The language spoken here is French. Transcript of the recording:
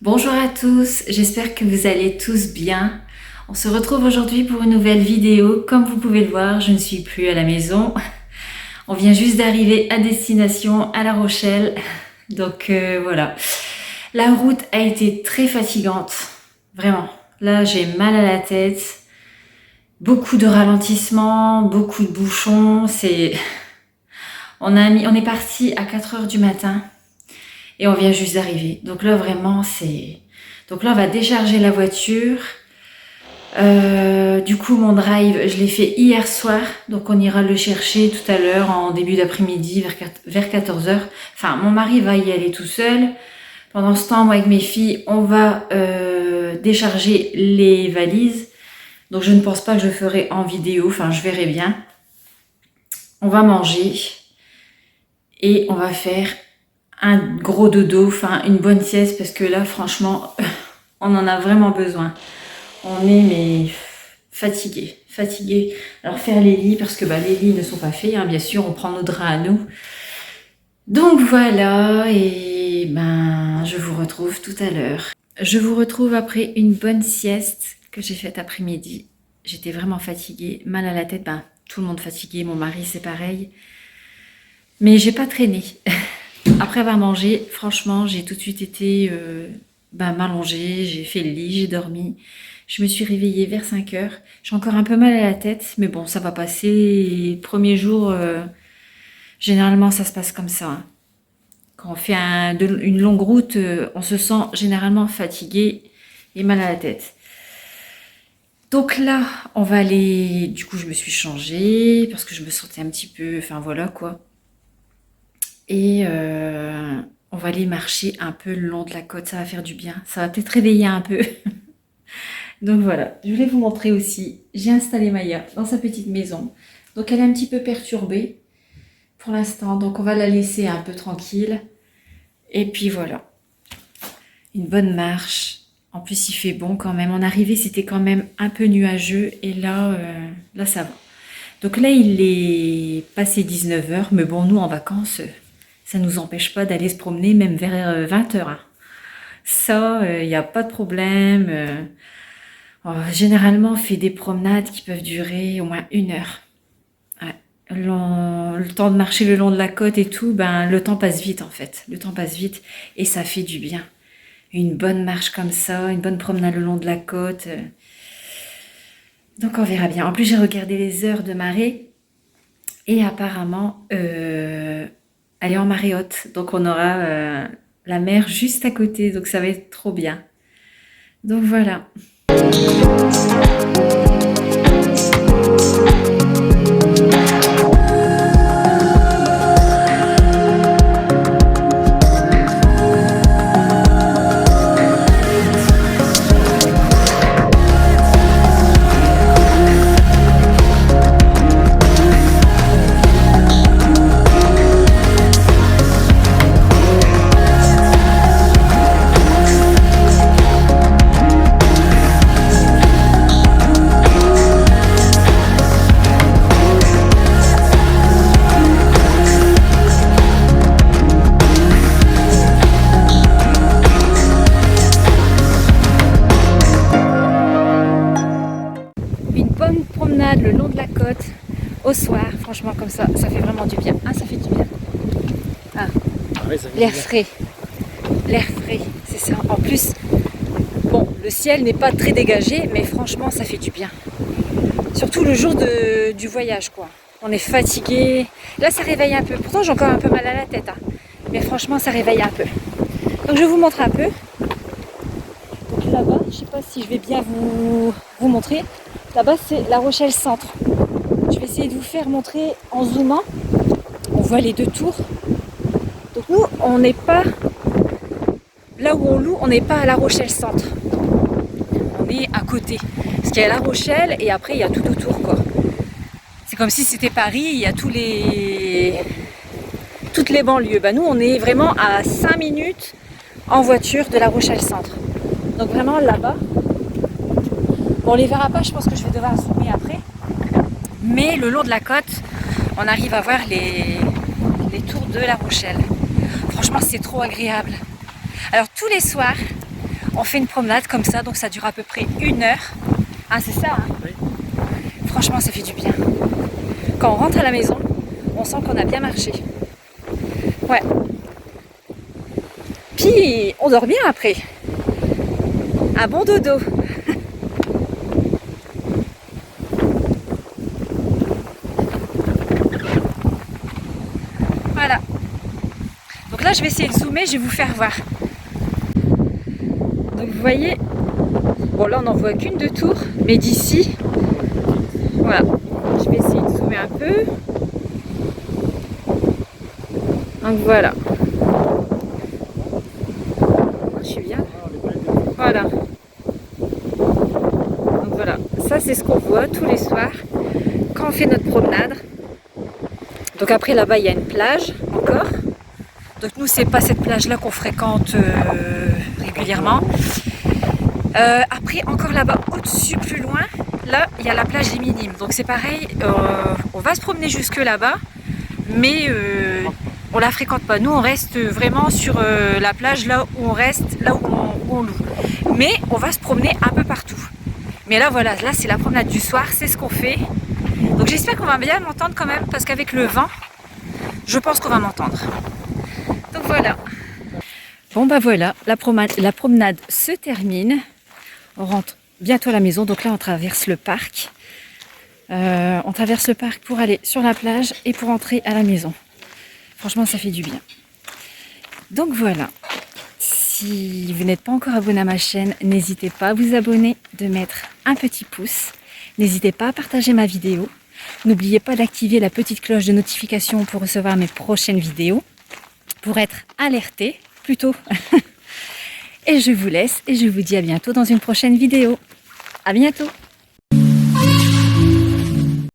Bonjour à tous, j'espère que vous allez tous bien. On se retrouve aujourd'hui pour une nouvelle vidéo. Comme vous pouvez le voir, je ne suis plus à la maison. On vient juste d'arriver à destination à La Rochelle. Donc voilà. La route a été très fatigante, vraiment. Là, j'ai mal à la tête. Beaucoup de ralentissements, beaucoup de bouchons. On est parti à 4 h du matin. Et on vient juste d'arriver. Donc là, vraiment, Donc là, on va décharger la voiture. Du coup, mon drive, je l'ai fait hier soir. Donc on ira le chercher tout à l'heure, en début d'après-midi, vers 14 h. Enfin, mon mari va y aller tout seul. Pendant ce temps, moi, avec mes filles, on va décharger les valises. Donc je ne pense pas que je ferai en vidéo. Enfin, je verrai bien. On va manger. Et on va faire un gros dodo, enfin une bonne sieste, parce que là franchement on en a vraiment besoin. On est fatigué. Alors faire les lits, parce que les lits ne sont pas faits, hein, bien sûr, on prend nos draps à nous. Donc voilà, et je vous retrouve tout à l'heure. Je vous retrouve après une bonne sieste que j'ai faite après-midi. J'étais vraiment fatiguée, mal à la tête, tout le monde fatigué, mon mari c'est pareil. Mais j'ai pas traîné. Après avoir mangé, franchement, j'ai tout de suite été m'allonger, j'ai fait le lit, j'ai dormi. Je me suis réveillée vers 5 h. J'ai encore un peu mal à la tête, mais bon, ça va passer. Les premiers jours, généralement, ça se passe comme ça, hein. Quand on fait une longue route, on se sent généralement fatigué et mal à la tête. Donc là, on va aller... Du coup, je me suis changée parce que je me sentais un petit peu... Enfin, voilà, quoi. Et on va aller marcher un peu le long de la côte, ça va faire du bien. Ça va peut-être réveiller un peu. Donc voilà, je voulais vous montrer aussi. J'ai installé Maya dans sa petite maison. Donc elle est un petit peu perturbée pour l'instant. Donc on va la laisser un peu tranquille. Et puis voilà. Une bonne marche. En plus il fait bon quand même. En arrivée c'était quand même un peu nuageux. Et là, là ça va. Donc là il est passé 19 h. Mais bon, nous en vacances... ça ne nous empêche pas d'aller se promener même vers 20 h. Hein. Ça, il n'y a pas de problème. Généralement, on fait des promenades qui peuvent durer au moins 1 heure. Ouais. Le temps de marcher le long de la côte et tout, le temps passe vite en fait. Le temps passe vite et ça fait du bien. Une bonne marche comme ça, une bonne promenade le long de la côte. Donc on verra bien. En plus, j'ai regardé les heures de marée et apparemment... elle est en marée haute. Donc on aura la mer juste à côté. Donc ça va être trop bien. Donc voilà. Promenade le long de la côte au soir, franchement comme ça fait vraiment du bien. Ah, ça fait du bien. Ah, ouais, l'air frais, c'est ça. En plus, bon, le ciel n'est pas très dégagé, mais franchement ça fait du bien. Surtout le jour du voyage, quoi. On est fatigué. Là, ça réveille un peu. Pourtant, j'ai encore un peu mal à la tête, hein. Mais franchement, ça réveille un peu. Donc, je vous montre un peu. Donc là-bas, je sais pas si je vais bien vous montrer. Là-bas, c'est La Rochelle Centre. Je vais essayer de vous faire montrer en zoomant. On voit les deux tours. Donc nous, on n'est pas... Là où on loue, on n'est pas à La Rochelle Centre. On est à côté. Parce qu'il y a La Rochelle et après, il y a tout autour, quoi. C'est comme si c'était Paris, il y a toutes les banlieues. Bah, nous, on est vraiment à 5 minutes en voiture de La Rochelle Centre. Donc vraiment là-bas. Bon, on les verra pas, je pense que je vais devoir zoomer après. Mais le long de la côte, on arrive à voir les tours de La Rochelle. Franchement, c'est trop agréable. Alors tous les soirs, on fait une promenade comme ça, donc ça dure à peu près 1 heure. Ah, c'est ça, hein? Oui. Franchement, ça fait du bien. Quand on rentre à la maison, on sent qu'on a bien marché. Ouais. Puis, on dort bien après. Un bon dodo. Voilà. Donc là, je vais essayer de zoomer, je vais vous faire voir. Donc vous voyez, bon là on n'en voit qu'une de tour, mais d'ici, voilà. Je vais essayer de zoomer un peu. Donc voilà. Je suis bien. Voilà. Donc voilà, ça c'est ce qu'on voit tous les soirs quand on fait notre promenade. Donc après là-bas il y a une plage encore. Donc nous c'est pas cette plage là qu'on fréquente régulièrement. Après encore là-bas au-dessus plus loin, là il y a la plage des Minimes. Donc c'est pareil, on va se promener jusque là-bas, mais on la fréquente pas. Nous on reste vraiment sur la plage là où on reste, là où on loue. Mais on va se promener un peu partout. Mais là voilà, là c'est la promenade du soir, c'est ce qu'on fait. Donc j'espère qu'on va bien m'entendre quand même, parce qu'avec le vent, je pense qu'on va m'entendre. Donc voilà. Bon bah voilà, la promenade se termine. On rentre bientôt à la maison, donc là on traverse le parc. On traverse le parc pour aller sur la plage et pour rentrer à la maison. Franchement ça fait du bien. Donc voilà. Si vous n'êtes pas encore abonné à ma chaîne, n'hésitez pas à vous abonner, de mettre un petit pouce. N'hésitez pas à partager ma vidéo. N'oubliez pas d'activer la petite cloche de notification pour recevoir mes prochaines vidéos, pour être alerté plutôt. Et je vous laisse et je vous dis à bientôt dans une prochaine vidéo. À bientôt!